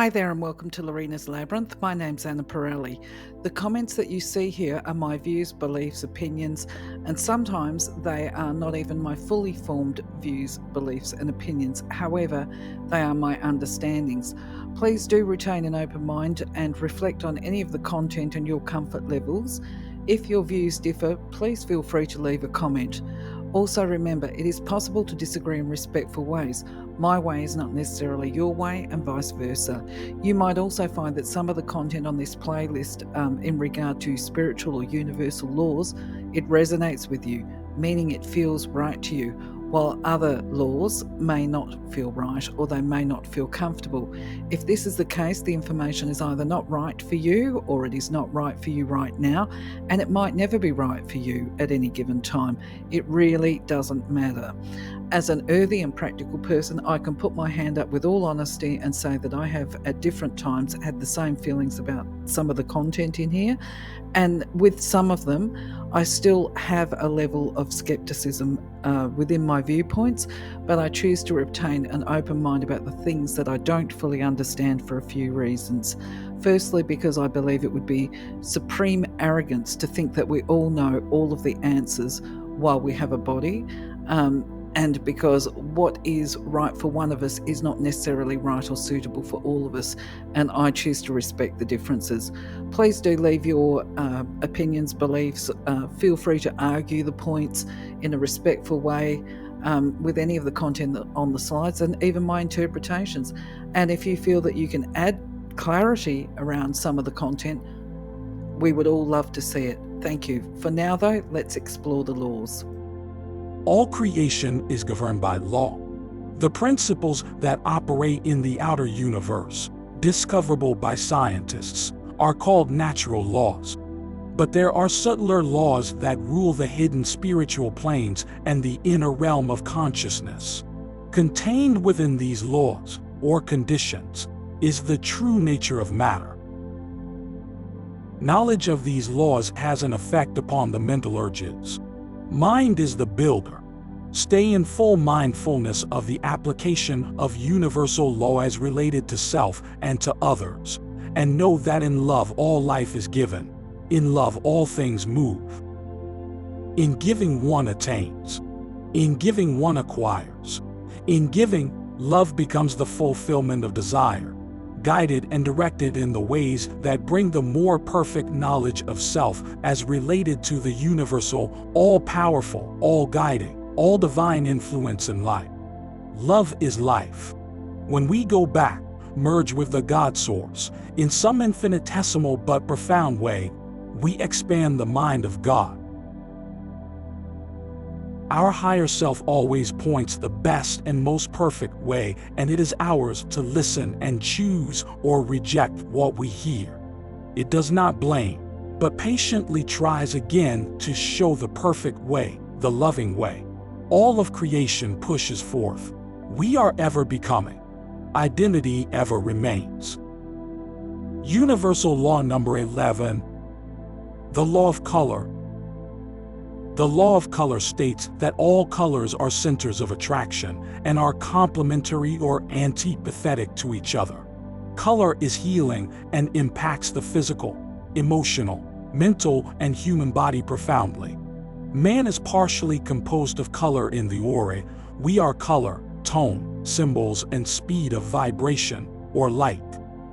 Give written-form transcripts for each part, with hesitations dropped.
Hi there and welcome to Lorena's Labyrinth. My name's Anna Pirelli. The comments that you see here are my views, beliefs, opinions, and sometimes they are not even my fully formed views, beliefs, and opinions. However, they are my understandings. Please do retain an open mind and reflect on any of the content and your comfort levels. If your views differ, please feel free to leave a comment. Also remember, it is possible to disagree in respectful ways. My way is not necessarily your way and vice versa. You might also find that some of the content on this playlist in regard to spiritual or universal laws, it resonates with you, meaning it feels right to you, while other laws may not feel right or they may not feel comfortable. If this is the case, the information is either not right for you or it is not right for you right now, and it might never be right for you at any given time. It really doesn't matter. As an earthy and practical person, I can put my hand up with all honesty and say that I have at different times had the same feelings about some of the content in here. And with some of them, I still have a level of skepticism within my viewpoints, but I choose to retain an open mind about the things that I don't fully understand for a few reasons. Firstly, because I believe it would be supreme arrogance to think that we all know all of the answers while we have a body. And because what is right for one of us is not necessarily right or suitable for all of us, and I choose to respect the differences. Please do leave your opinions, beliefs. Feel free to argue the points in a respectful way with any of the content on the slides and even my interpretations. And if you feel that you can add clarity around some of the content, we would all love to see it. Thank you. For now, though, let's explore the laws. All creation is governed by law. The principles that operate in the outer universe, discoverable by scientists, are called natural laws. But there are subtler laws that rule the hidden spiritual planes and the inner realm of consciousness. Contained within these laws, or conditions, is the true nature of matter. Knowledge of these laws has an effect upon the mental urges. Mind is the builder. Stay in full mindfulness of the application of universal law as related to self and to others, and know that in love all life is given. In love all things move. In giving one attains. In giving one acquires. In giving, love becomes the fulfillment of desire, guided and directed in the ways that bring the more perfect knowledge of self as related to the universal, all-powerful, all-guiding, all-divine influence in life. Love is life. When we go back, merge with the God source, in some infinitesimal but profound way, we expand the mind of God. Our higher self always points the best and most perfect way, and it is ours to listen and choose or reject what we hear. It does not blame, but patiently tries again to show the perfect way, the loving way. All of creation pushes forth. We are ever becoming. Identity ever remains. Universal law number 11. The law of color. The law of color states that all colors are centers of attraction and are complementary or antipathetic to each other. Color is healing and impacts the physical, emotional, mental, and human body profoundly. Man is partially composed of color in the aura. We are color, tone, symbols, and speed of vibration, or light.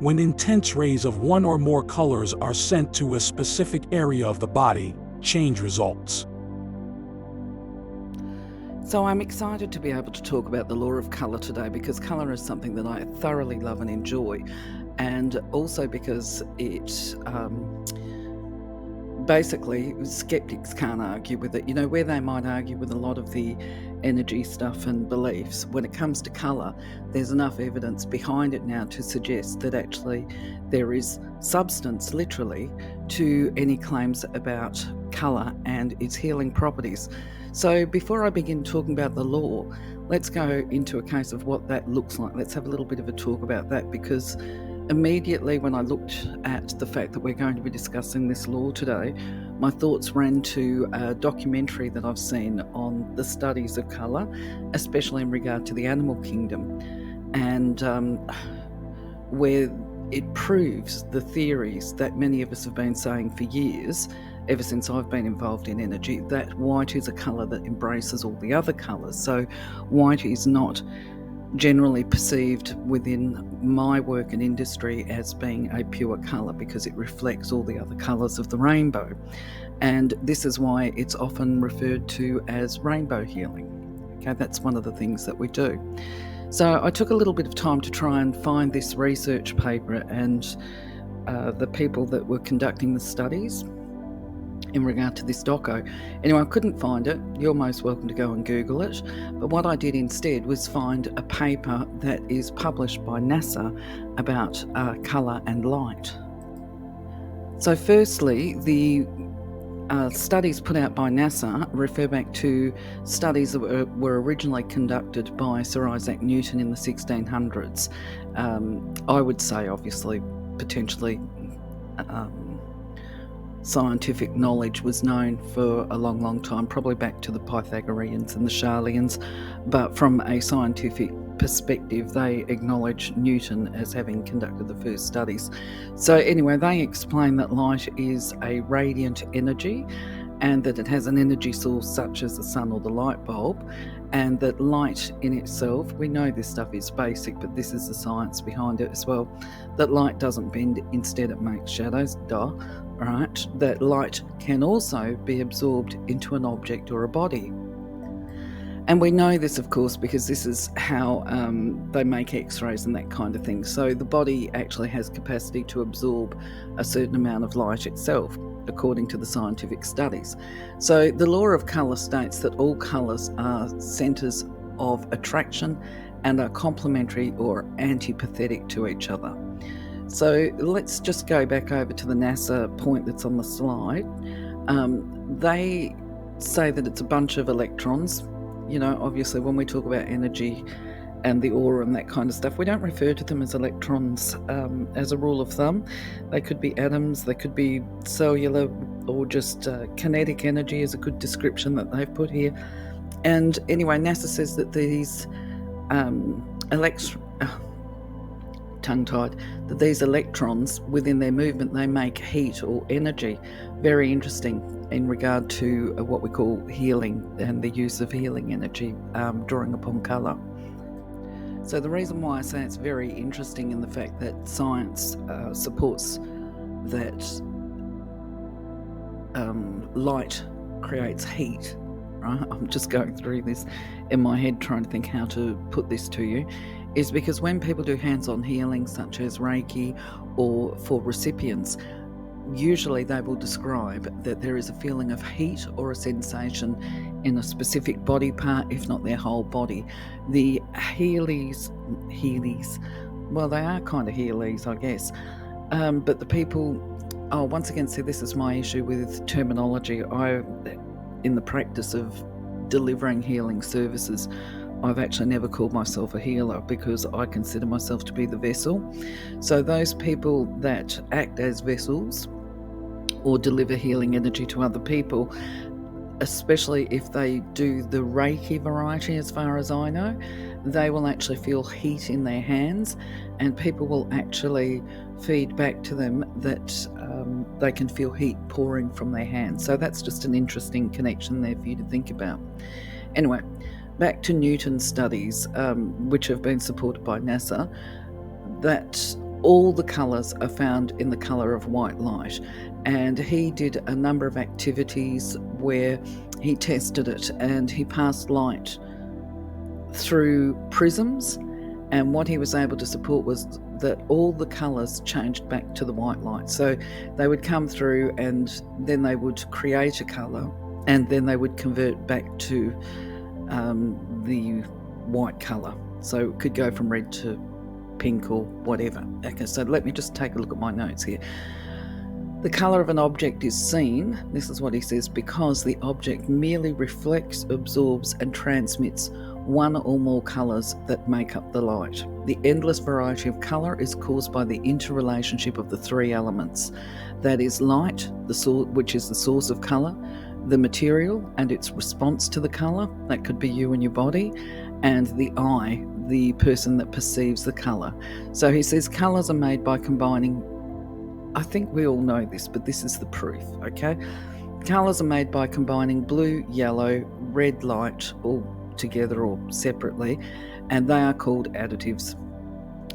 When intense rays of one or more colors are sent to a specific area of the body, change results. So I'm excited to be able to talk about the law of colour today because colour is something that I thoroughly love and enjoy, and also because it basically skeptics can't argue with it. You know, where they might argue with a lot of the energy stuff and beliefs, when it comes to colour, there's enough evidence behind it now to suggest that actually there is substance, literally, to any claims about colour and its healing properties. So before I begin talking about the law, let's go into a case of what that looks like. Let's have a little bit of a talk about that, because immediately when I looked at the fact that we're going to be discussing this law today, my thoughts ran to a documentary that I've seen on the studies of colour, especially in regard to the animal kingdom. And where it proves the theories that many of us have been saying for years, ever since I've been involved in energy, that white is a colour that embraces all the other colours. So white is not generally perceived within my work and industry as being a pure colour, because it reflects all the other colours of the rainbow. And this is why it's often referred to as rainbow healing. Okay, that's one of the things that we do. So I took a little bit of time to try and find this research paper and the people that were conducting the studies in regard to this doco. Anyway, I couldn't find it. You're most welcome to go and Google it. But what I did instead was find a paper that is published by NASA about colour and light. So firstly, the studies put out by NASA refer back to studies that were originally conducted by Sir Isaac Newton in the 1600s. I would say, obviously, potentially scientific knowledge was known for a long, long time, probably back to the Pythagoreans and the Charlians, but from a scientific perspective, they acknowledge Newton as having conducted the first studies. So anyway, they explain that light is a radiant energy and that it has an energy source such as the sun or the light bulb, and that light in itself, we know this stuff is basic, but this is the science behind it as well, that light doesn't bend, instead it makes shadows, right? That light can also be absorbed into an object or a body. And we know this, of course, because this is how they make x-rays and that kind of thing. So the body actually has capacity to absorb a certain amount of light itself, according to the scientific studies. So the law of colour states that all colours are centres of attraction and are complementary or antipathetic to each other. So let's just go back over to the NASA point that's on the slide. They say that it's a bunch of electrons. You know, obviously when we talk about energy and the aura and that kind of stuff, we don't refer to them as electrons as a rule of thumb. They could be atoms, they could be cellular, or just kinetic energy is a good description that they've put here. And anyway, NASA says that these that these electrons within their movement, they make heat or energy. Very interesting in regard to what we call healing and the use of healing energy, drawing upon colour. So the reason why I say it's very interesting in the fact that science supports that light creates heat, right? I'm just going through this in my head trying to think how to put this to you, is because when people do hands-on healing such as Reiki, or for recipients, usually they will describe that there is a feeling of heat or a sensation in a specific body part, if not their whole body. The Heelys, well, they are kind of Heelys, I guess, but the people, once again, see, this is my issue with terminology. In the practice of delivering healing services, I've actually never called myself a healer because I consider myself to be the vessel. So those people that act as vessels or deliver healing energy to other people, especially if they do the Reiki variety, as far as I know, they will actually feel heat in their hands, and people will actually feed back to them that they can feel heat pouring from their hands. So that's just an interesting connection there for you to think about. Anyway, back to Newton's studies, which have been supported by NASA, that all the colours are found in the colour of white light. And he did a number of activities where he tested it, and he passed light through prisms, and what he was able to support was that all the colours changed back to the white light. So they would come through and then they would create a colour, and then they would convert back to the white colour. So it could go from red to pink or whatever. Okay, so let me just take a look at my notes here. The colour of an object is seen, this is what he says, because the object merely reflects, absorbs and transmits one or more colours that make up the light. The endless variety of colour is caused by the interrelationship of the three elements. That is light, which is the source of colour, the material and its response to the colour, that could be you and your body, and the eye, the person that perceives the colour. So he says colours are made by combining, I think we all know this, but this is the proof, okay? Colours are made by combining blue, yellow, red light all together or separately, and they are called additives.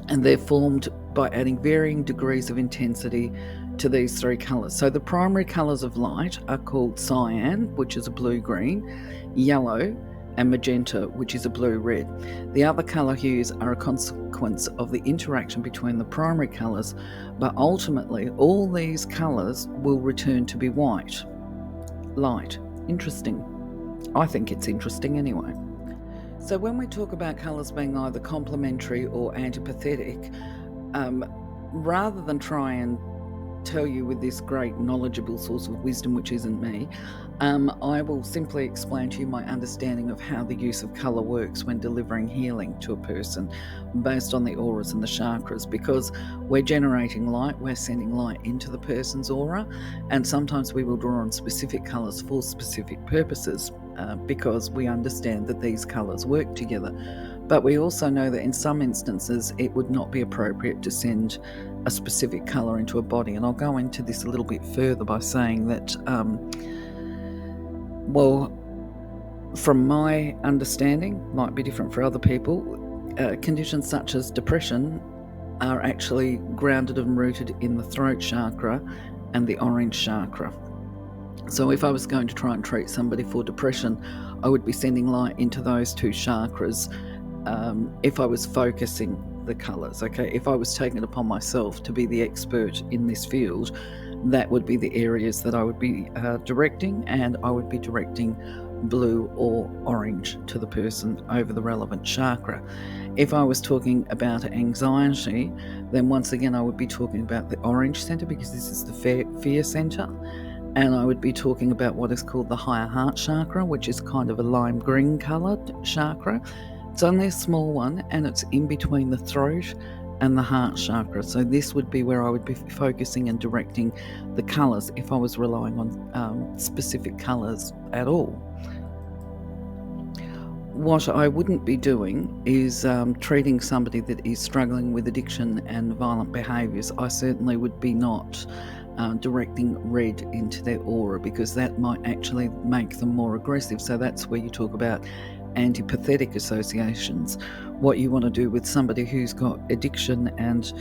And they're formed by adding varying degrees of intensity to these three colours. So the primary colours of light are called cyan, which is a blue-green, yellow, and magenta, which is a blue-red. The other colour hues are a consequence of the interaction between the primary colours, but ultimately all these colours will return to be white. Light. Interesting. I think it's interesting anyway. So when we talk about colours being either complementary or antipathetic, rather than try and tell you with this great knowledgeable source of wisdom, which isn't me, I will simply explain to you my understanding of how the use of colour works when delivering healing to a person based on the auras and the chakras, because we're generating light, we're sending light into the person's aura, and sometimes we will draw on specific colours for specific purposes because we understand that these colours work together. But we also know that in some instances it would not be appropriate to send a specific colour into a body. And I'll go into this a little bit further by saying that, from my understanding, might be different for other people, conditions such as depression are actually grounded and rooted in the throat chakra and the orange chakra. So if I was going to try and treat somebody for depression, I would be sending light into those two chakras if I was focusing the colours, okay? If I was taking it upon myself to be the expert in this field, that would be the areas that I would be directing, and I would be directing blue or orange to the person over the relevant chakra. If I was talking about anxiety, then once again I would be talking about the orange centre, because this is the fear centre, and I would be talking about what is called the higher heart chakra, which is kind of a lime green coloured chakra. It's only a small one, and it's in between the throat and the heart chakra. So this would be where I would be focusing and directing the colours if I was relying on specific colours at all. What I wouldn't be doing is treating somebody that is struggling with addiction and violent behaviours. I certainly would be not directing red into their aura, because that might actually make them more aggressive. So that's where you talk about antipathetic associations. What you want to do with somebody who's got addiction and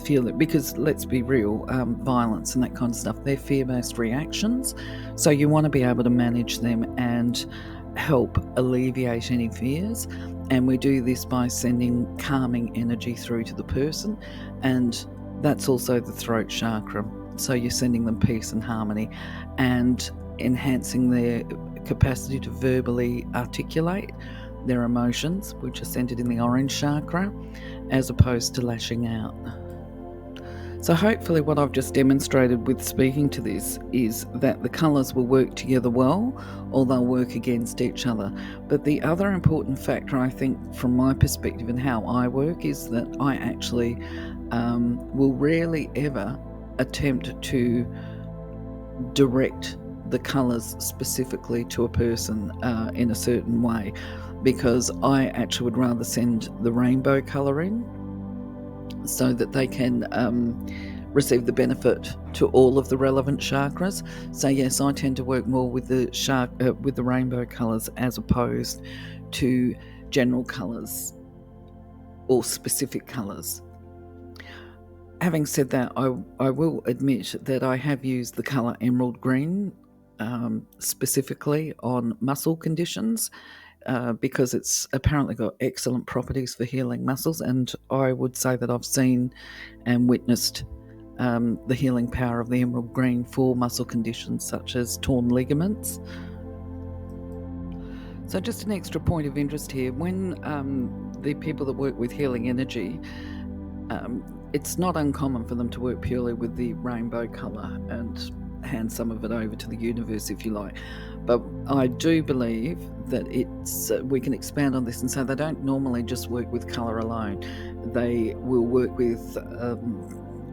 feel it, because let's be real, violence and that kind of stuff, they're fear-based reactions. So you want to be able to manage them and help alleviate any fears. And we do this by sending calming energy through to the person, and that's also the throat chakra. So you're sending them peace and harmony and enhancing their capacity to verbally articulate their emotions, which are centered in the orange chakra, as opposed to lashing out. So hopefully what I've just demonstrated with speaking to this is that the colours will work together well, or they'll work against each other. But the other important factor, I think, from my perspective and how I work, is that I actually will rarely ever attempt to direct the colours specifically to a person in a certain way, because I actually would rather send the rainbow colour in so that they can receive the benefit to all of the relevant chakras. So yes, I tend to work more with the rainbow colours as opposed to general colours or specific colours. Having said that, I will admit that I have used the colour emerald green specifically on muscle conditions because it's apparently got excellent properties for healing muscles, and I would say that I've seen and witnessed the healing power of the emerald green for muscle conditions such as torn ligaments. So just an extra point of interest here, when the people that work with healing energy, it's not uncommon for them to work purely with the rainbow colour and hand some of it over to the universe, if you like. But I do believe that we can expand on this and say they don't normally just work with colour alone. They will work with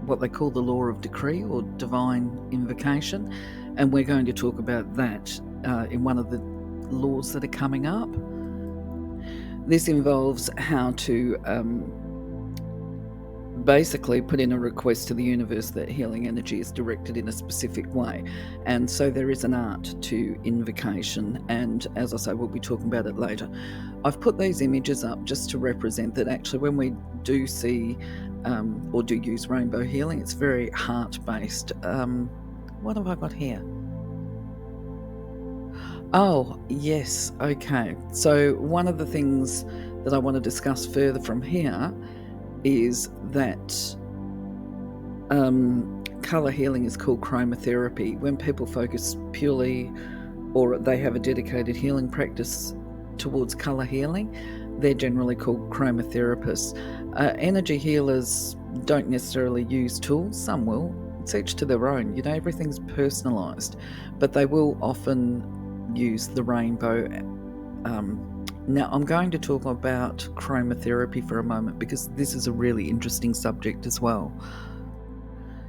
what they call the law of decree or divine invocation, and we're going to talk about that in one of the laws that are coming up. This involves how to basically put in a request to the universe that healing energy is directed in a specific way. And so there is an art to invocation, and as I say, we'll be talking about it later. I've put these images up just to represent that actually when we do see or do use rainbow healing, it's very heart-based. What have I got here? Oh, yes, okay. So one of the things that I want to discuss further from here is that colour healing is called chromotherapy. When people focus purely or they have a dedicated healing practice towards colour healing, they're generally called chromotherapists. Energy healers don't necessarily use tools. Some will. It's each to their own. You know, everything's personalised, but they will often use the rainbow. Now, I'm going to talk about chromotherapy for a moment because this is a really interesting subject as well.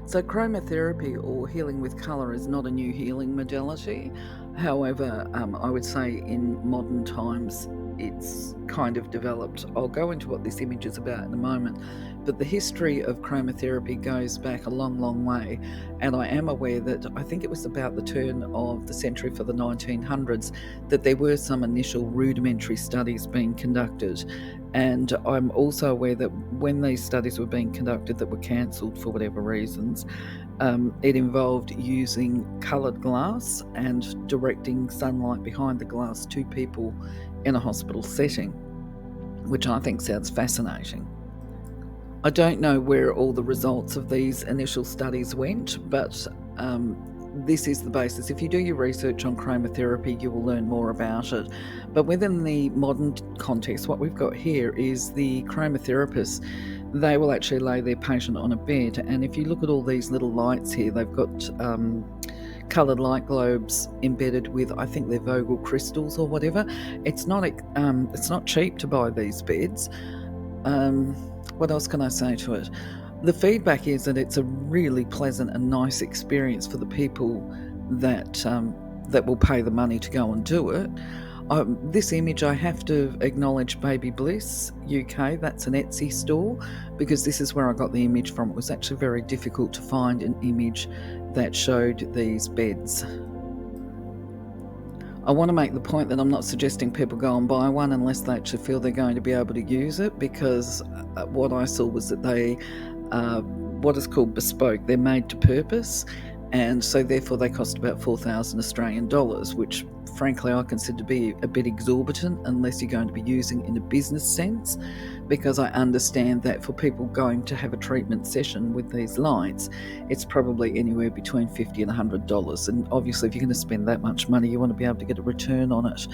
So chromotherapy, or healing with colour, is not a new healing modality. However, I would say in modern times it's kind of developed. I'll go into what this image is about in a moment, but the history of chromotherapy goes back a long, long way, and I am aware that I think it was about the turn of the century for the 1900s that there were some initial rudimentary studies being conducted, and I'm also aware that when these studies were being conducted that were cancelled for whatever reasons, it involved using coloured glass and directing sunlight behind the glass to people in a hospital setting, which I think sounds fascinating. I don't know where all the results of these initial studies went, but this is the basis. If you do your research on chromotherapy, you will learn more about it. But within the modern context, what we've got here is the chromotherapist. They will actually lay their patient on a bed, and if you look at all these little lights here, they've got coloured light globes embedded with, I think they're Vogel crystals or whatever. It's not cheap to buy these beds. What else can I say to it? The feedback is that it's a really pleasant and nice experience for the people that will pay the money to go and do it. This image, I have to acknowledge Baby Bliss UK. That's an Etsy store, because this is where I got the image from. It was actually very difficult to find an image that showed these beds. I want to make the point that I'm not suggesting people go and buy one unless they actually feel they're going to be able to use it, because what I saw was that they are what is called bespoke. They're made to purpose, and so therefore they cost about 4,000 Australian dollars, which frankly I consider to be a bit exorbitant unless you're going to be using in a business sense, because I understand that for people going to have a treatment session with these lights, it's probably anywhere between $50 and $100, and obviously if you're going to spend that much money, you want to be able to get a return on it.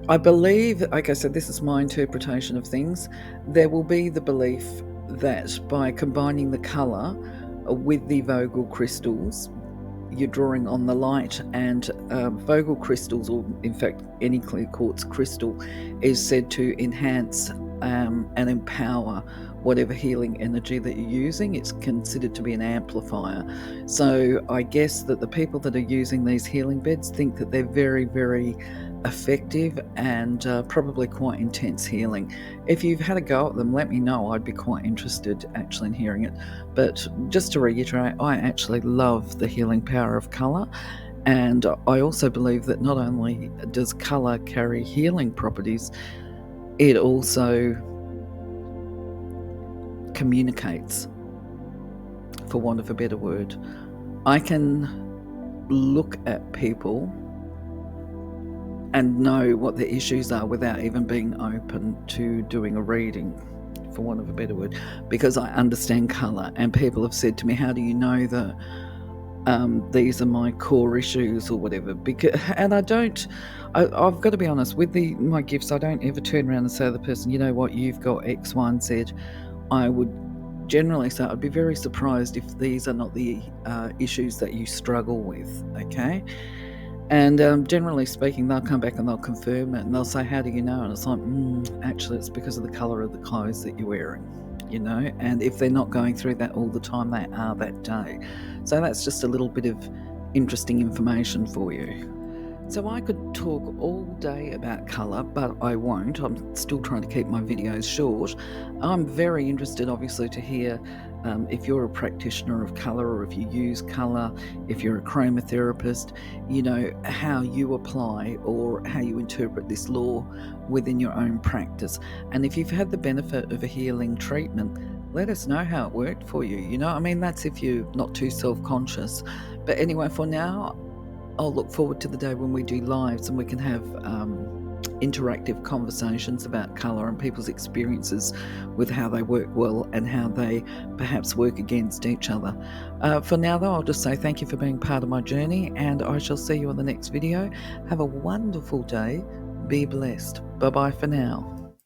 I believe, like I said, this is my interpretation of things, there will be the belief that by combining the colour with the Vogel crystals, you're drawing on the light, and Vogel crystals, or in fact any clear quartz crystal, is said to enhance and empower whatever healing energy that you're using. It's considered to be an amplifier. So I guess that the people that are using these healing beds think that they're very, very effective and probably quite intense healing. If you've had a go at them, let me know. I'd be quite interested actually in hearing it. But just to reiterate, I actually love the healing power of colour, and I also believe that not only does colour carry healing properties, it also communicates, for want of a better word. I can look at people and know what the issues are without even being open to doing a reading, for want of a better word, because I understand colour. And people have said to me, how do you know that these are my core issues or whatever? And I've got to be honest, with my gifts, I don't ever turn around and say to the person, you know what, you've got X, Y, and Z. I would generally say I'd be very surprised if these are not the issues that you struggle with, okay? And generally speaking, they'll come back and they'll confirm it, and they'll say, how do you know? And it's like, actually, it's because of the colour of the clothes that you're wearing, you know? And if they're not going through that all the time, they are that day. So that's just a little bit of interesting information for you. So I could talk all day about colour, but I won't. I'm still trying to keep my videos short. I'm very interested, obviously, to hear if you're a practitioner of colour or if you use colour, if you're a chromotherapist, how you apply or how you interpret this law within your own practice. And if you've had the benefit of a healing treatment, let us know how it worked for you. That's if you're not too self-conscious. But anyway, for now, I'll look forward to the day when we do lives and we can have interactive conversations about colour and people's experiences with how they work well and how they perhaps work against each other. For now, though, I'll just say thank you for being part of my journey, and I shall see you on the next video. Have a wonderful day. Be blessed. Bye-bye for now.